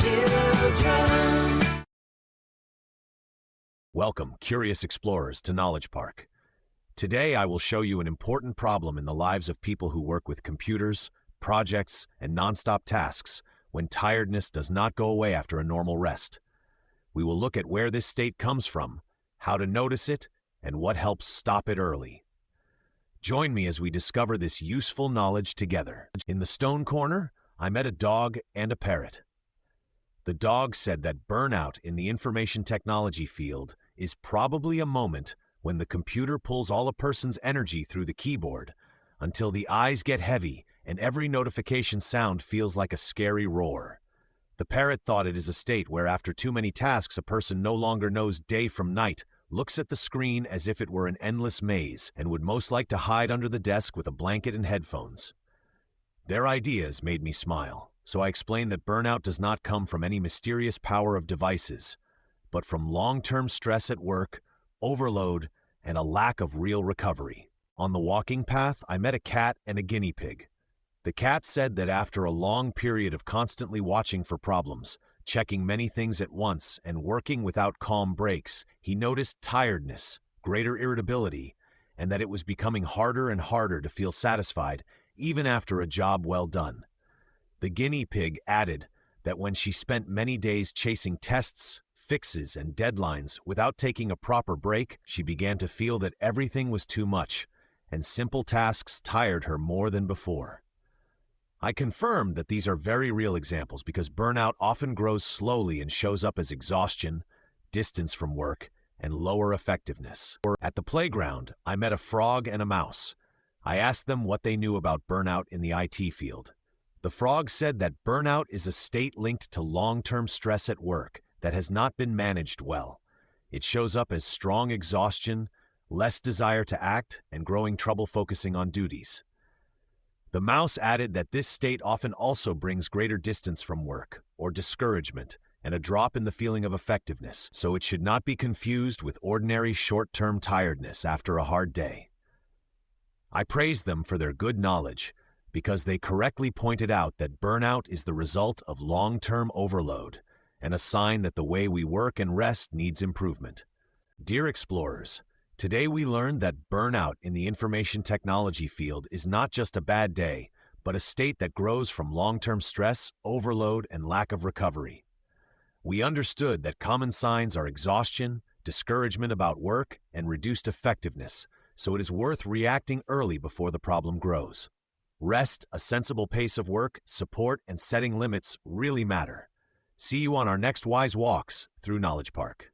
children. Welcome, curious explorers, to Knowledge Park. Today I will show you an important problem in the lives of people who work with computers, projects, and non-stop tasks when tiredness does not go away after a normal rest. We will look at where this state comes from, how to notice it, and what helps stop it early. Join me as we discover this useful knowledge together. In the stone corner, I met a dog and a parrot. The dog said that burnout in the information technology field is probably a moment when the computer pulls all a person's energy through the keyboard until the eyes get heavy and every notification sound feels like a scary roar. The parrot thought it is a state where after too many tasks a person no longer knows day from night, looks at the screen as if it were an endless maze, and would most like to hide under the desk with a blanket and headphones. Their ideas made me smile, so I explained that burnout does not come from any mysterious power of devices, but from long-term stress at work, overload, and a lack of real recovery. On the walking path, I met a cat and a guinea pig. The cat said that after a long period of constantly watching for problems, checking many things at once, and working without calm breaks, he noticed tiredness, greater irritability, and that it was becoming harder and harder to feel satisfied, even after a job well done. The guinea pig added that when she spent many days chasing tests, fixes, and deadlines without taking a proper break, she began to feel that everything was too much, and simple tasks tired her more than before. I confirmed that these are very real examples because burnout often grows slowly and shows up as exhaustion, distance from work, and lower effectiveness. At the playground, I met a frog and a mouse. I asked them what they knew about burnout in the IT field. The frog said that burnout is a state linked to long-term stress at work that has not been managed well. It shows up as strong exhaustion, less desire to act, and growing trouble focusing on duties. The mouse added that this state often also brings greater distance from work, or discouragement, and a drop in the feeling of effectiveness, so it should not be confused with ordinary short-term tiredness after a hard day. I praised them for their good knowledge, because they correctly pointed out that burnout is the result of long-term overload, and a sign that the way we work and rest needs improvement. Dear explorers, today we learned that burnout in the information technology field is not just a bad day, but a state that grows from long-term stress, overload, and lack of recovery. We understood that common signs are exhaustion, discouragement about work, and reduced effectiveness, so it is worth reacting early before the problem grows. Rest, a sensible pace of work, support, and setting limits really matter. See you on our next Wise Walks through Knowledge Park.